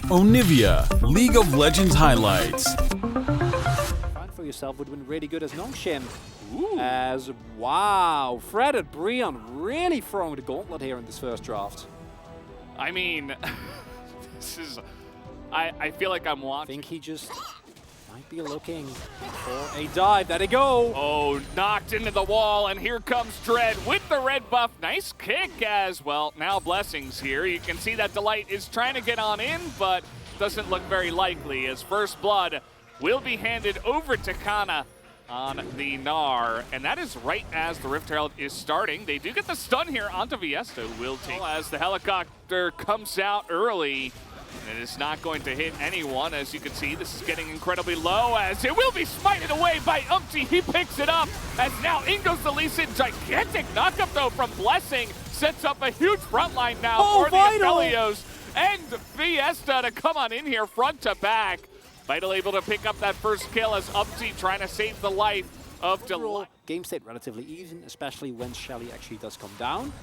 Onivia, League of Legends highlights. Find for yourself would win really good as Nongshim. As wow, Fredit BRION really throwing the gauntlet here in this first draft. I mean, this is. I feel like I'm I watching. think he just might be looking for a dive. There they go. Oh, knocked into the wall, and here comes Dread with the red buff. Nice kick as well. Now Blessings here. You can see that Delight is trying to get on in, but doesn't look very likely as First Blood will be handed over to Kana on the Gnar, and that is right as the Rift Herald is starting. They do get the stun here onto Fiesta, will take as the helicopter comes out early. And it is not going to hit anyone. As you can see, this is getting incredibly low as it will be smited away by Umpty. He picks it up as now in goes the Lee Sin. Gigantic knockup though from Blessing. Sets up a huge front line now for the Aphelios. And Fiesta to come on in here front to back. Vital able to pick up that first kill as Umpty trying to save the life of Delight. Game state relatively even, especially when Shelly actually does come down.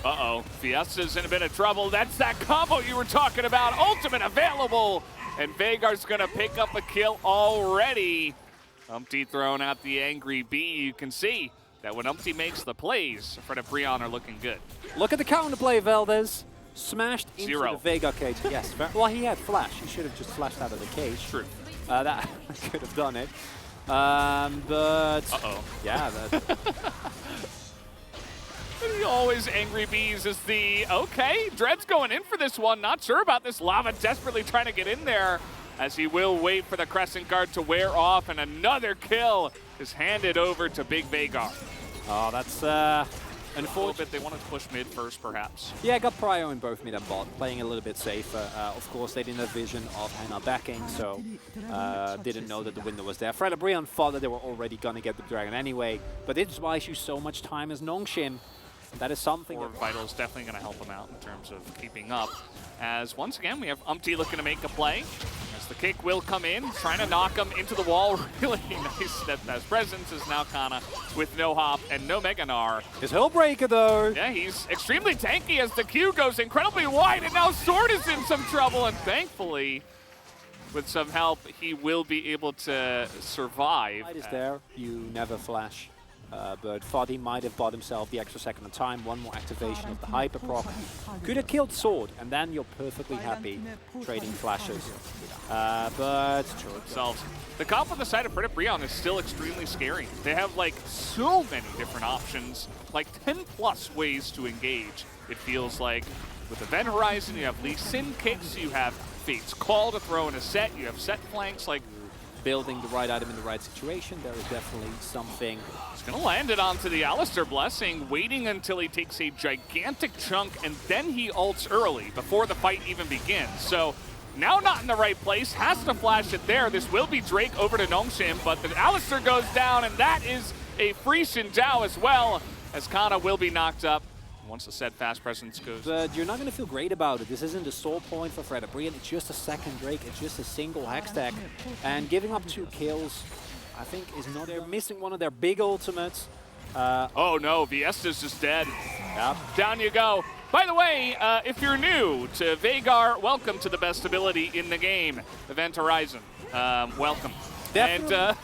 Uh-oh, Fiesta's in a bit of trouble. That's that combo you were talking about. Ultimate available. And Veigar's gonna pick up a kill already. Umpty throwing out the angry bee. You can see that when Umpty makes the plays, Fredit BRION are looking good. Look at the counterplay, Valdez. Smashed into Zero. the Veigar cage. Yes, well, he had flash. He should have just flashed out of the cage. True. That could have done it. But yeah, that. Always angry bees is the, okay, Dread's going in for this one. Not sure about this. Lava desperately trying to get in there as he will wait for the Crescent Guard to wear off, and another kill is handed over to Big Veigar. Oh, that's unfortunate. They wanted to push mid first, perhaps. Yeah, got Prio in both mid and bot, playing a little bit safer. Of course, they didn't have vision of Hannah backing, so didn't know that the window was there. Fredit BRION thought that they were already going to get the Dragon anyway, but it buys you so much time as Nongshim. That is something. Vital is definitely going to help him out in terms of keeping up. As once again, we have Umpty looking to make a play. As the kick will come in, trying to knock him into the wall. Really nice steadfast presence is now Kana with no hop and no Mega Gnar. His Hillbreaker though. Yeah, he's extremely tanky as the Q goes incredibly wide, and now Sword is in some trouble, and thankfully, with some help, he will be able to survive. Light is there, you never flash. But Foddy might have bought himself the extra second of time, one more activation of the Hyper Proc. Could have killed Sword, and then you're perfectly happy trading flashes. But themselves. The comp on the side of Fredit BRION is still extremely scary. They have like so many different options, like 10 plus ways to engage. It feels like with Event Horizon, you have Lee Sin kicks, you have Fate's Call to throw in a set, you have set flanks, like building the right item in the right situation, there is definitely something. He's going to land it onto the Alistair Blessing, waiting until he takes a gigantic chunk, and then he ults early before the fight even begins. So now not in the right place, has to flash it there. This will be Drake over to Nongshim, but the Alistair goes down, and that is a free Xinjiao as well, as Kana will be knocked up once the set fast presence goes. But you're not going to feel great about it. This isn't a sole point for Fredit BRION. It's just a second Drake. It's just a single Hextech. And giving up 2 kills, I think, is not... They're missing one of their big ultimates. Oh no, Viesta's just dead. Yep. Down you go. By the way, if you're new to Veigar, welcome to the best ability in the game, Event Horizon. Welcome. Definitely, And,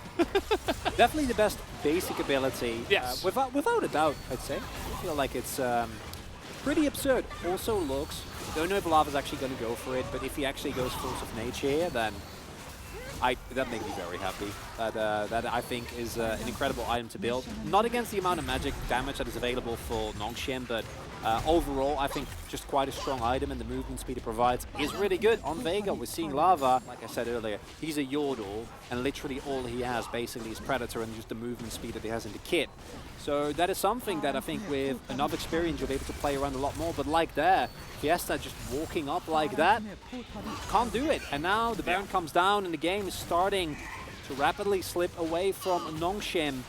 definitely the best basic ability. Yes. Without a doubt, I'd say. I feel like it's pretty absurd. Also looks, don't know if Lava's actually going to go for it, but if he actually goes Force of Nature here, then that makes me very happy. That I think is an incredible item to build. Not against the amount of magic damage that is available for Nongshim, but overall, I think just quite a strong item, and the movement speed it provides is really good. On Veigar, we're seeing Lava, like I said earlier, he's a Yordle, and literally all he has basically is Predator and just the movement speed that he has in the kit. So that is something that I think with enough experience you'll be able to play around a lot more, but like there, Fiesta just walking up like that, can't do it. And now the Baron comes down and the game is starting to rapidly slip away from Nongshim.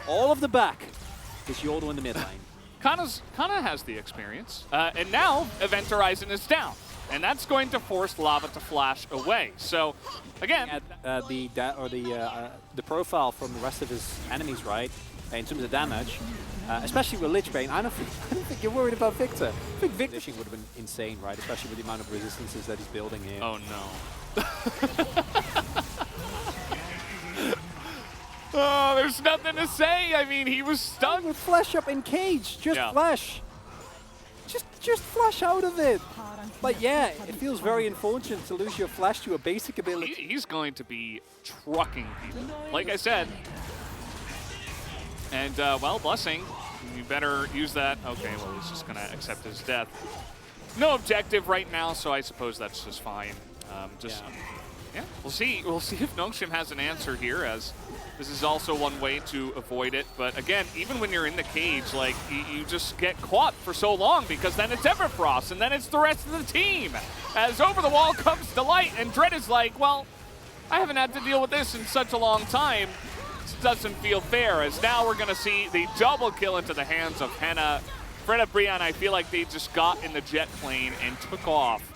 All of the back is Yordle in the mid lane. Kana has the experience, and now Event Horizon is down, and that's going to force Lava to flash away. So, again, the profile from the rest of his enemies, right? in terms of damage, especially with Lich Bane. I don't think you're worried about Victor. I think Victor would have been insane, right? Especially with the amount of resistances that he's building here. Oh no. Oh, there's nothing to say. I mean, he was stunned. With flash up in cage, just flash. Just flash out of it. But yeah, it feels very unfortunate to lose your flash to a basic ability. He's going to be trucking people, like I said. And, well, Blessing, you better use that. Okay, well, he's just going to accept his death. No objective right now, so I suppose that's just fine. Yeah, we'll see. We'll see if Nongshim has an answer here, as this is also one way to avoid it. But again, even when you're in the cage, like, you just get caught for so long, because then it's Everfrost, and then it's the rest of the team. As over the wall comes Delight, and Dread is like, well, I haven't had to deal with this in such a long time. This doesn't feel fair, as now we're going to see the double kill into the hands of Henna. Fredit BRION, I feel like they just got in the jet plane and took off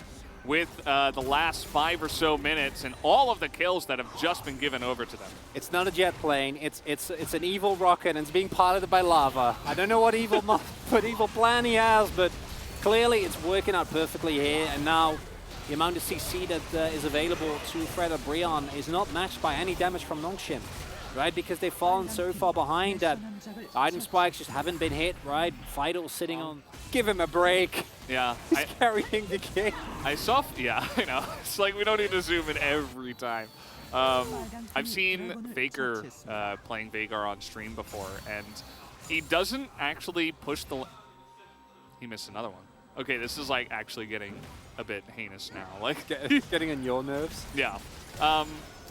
with the last 5 or so minutes and all of the kills that have just been given over to them. It's not a jet plane. It's an evil rocket, and it's being piloted by lava. I don't know what evil plan he has, but clearly it's working out perfectly here. And now the amount of CC that is available to Fredit BRION is not matched by any damage from Nongshim, right? Because they've fallen so far behind that item spikes just haven't been hit, right? Vital sitting on. Give him a break. Yeah. He's carrying the game. I saw, yeah, I know. It's like we don't need to zoom in every time. I've seen Faker playing Veigar on stream before, and he doesn't actually push the... He missed another one. Okay, this is like actually getting a bit heinous now. Like getting on your nerves? Yeah.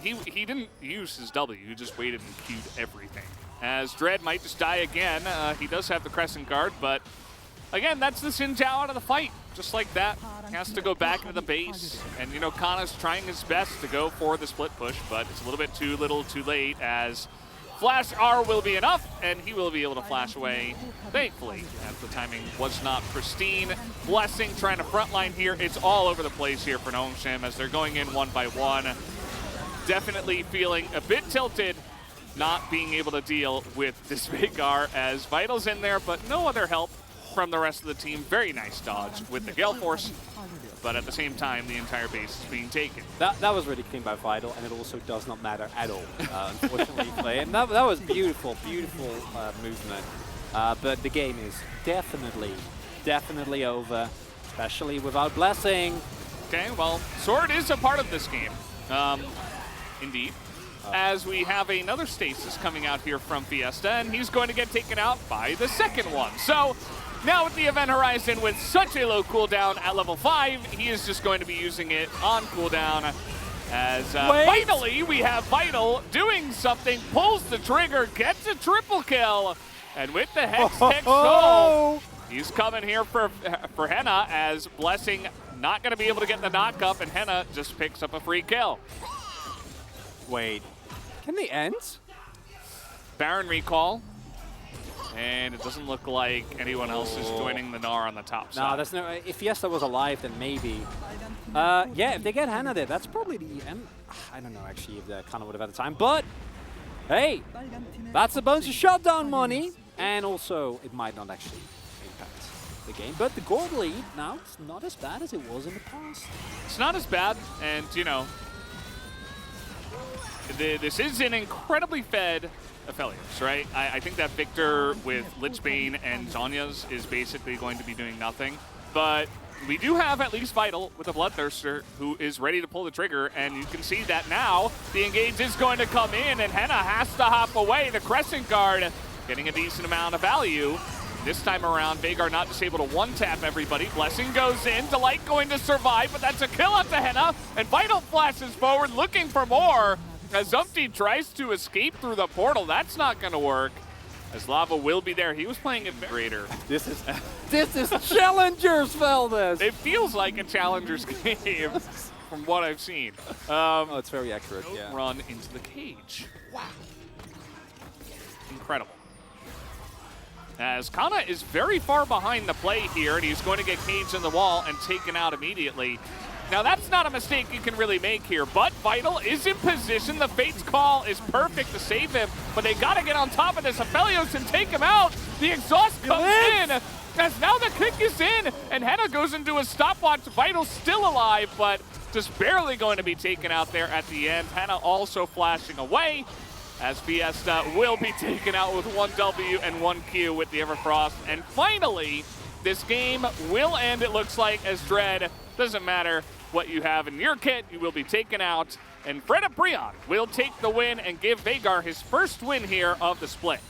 He didn't use his W, he just waited and queued everything. As Dread might just die again, he does have the Crescent Guard, but again, that's the Xin Zhao out of the fight. Just like that, he has to go back into the base. And, you know, Kana's trying his best to go for the split push, but it's a little bit too little too late, as Flash R will be enough, and he will be able to flash away, thankfully, as the timing was not pristine. Blessing trying to frontline here. It's all over the place here for Nongshim as they're going in one by one. Definitely feeling a bit tilted, not being able to deal with this Veigar, as Vital's in there, but no other help from the rest of the team. Very nice dodge with the Gale Force, but at the same time, the entire base is being taken. That was really clean by Vital, and it also does not matter at all, unfortunately, for him. That was beautiful, beautiful movement. But the game is definitely over, especially without Blessing. Okay, well, Sword is a part of this game. Indeed. As we have another stasis coming out here from Fiesta, and he's going to get taken out by the second one. So now with the event horizon with such a low cooldown at level 5, he is just going to be using it on cooldown. As finally we have Vital doing something, pulls the trigger, gets a triple kill, and with the Hex Tech Soul, he's coming here for Henna, as Blessing not going to be able to get the knock up, and Henna just picks up a free kill. Wait, can they end? Baron recall, and it doesn't look like anyone else is joining the Gnar on the top side. No, there's no. If Fiesta was alive, then maybe. Yeah, if they get Henna there, that's probably the end. I don't know actually if they kind of would have had the time, but hey, that's a bunch of shutdown money, and also it might not actually impact the game. But the gold lead now, it's not as bad as it was in the past. It's not as bad, and you know, this is an incredibly fed Aphelios, right? I think that Victor with Lich Bane and Zhonya's is basically going to be doing nothing. But we do have at least Vital with a Bloodthirster who is ready to pull the trigger, and you can see that now the engage is going to come in, and Henna has to hop away. The Crescent Guard getting a decent amount of value. This time around, Veigar not just able to one-tap everybody. Blessing goes in, Delight going to survive, but that's a kill out to Henna, and Vital flashes forward looking for more. As Zumpty tries to escape through the portal, that's not going to work, as Lava will be there. He was playing it greater. This is Challengers, Veldis! It feels like a Challengers game from what I've seen. Oh, it's very accurate, yeah. Run into the cage. Wow. Incredible. As Kana is very far behind the play here, and he's going to get caged in the wall and taken out immediately. Now that's not a mistake you can really make here, but Vital is in position. The Fate's Call is perfect to save him, but they gotta get on top of this. Aphelios and take him out. The exhaust comes in, as now the kick is in, and Henna goes into a stopwatch. Vital's still alive, but just barely going to be taken out there at the end. Henna also flashing away, as Fiesta will be taken out with 1 W and 1 Q with the Everfrost. And finally, this game will end, it looks like, as Dread, doesn't matter what you have in your kit, you will be taken out. And Fredit BRION will take the win and give Veigar his first win here of the split.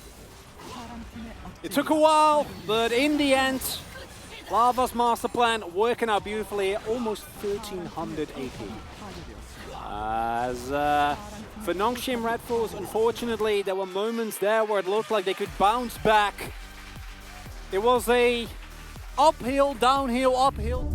It took a while, but in the end, Lava's master plan working out beautifully. Almost 1300 AP. As for Nongshim RedForce, unfortunately, there were moments there where it looked like they could bounce back. It was a uphill, downhill, uphill.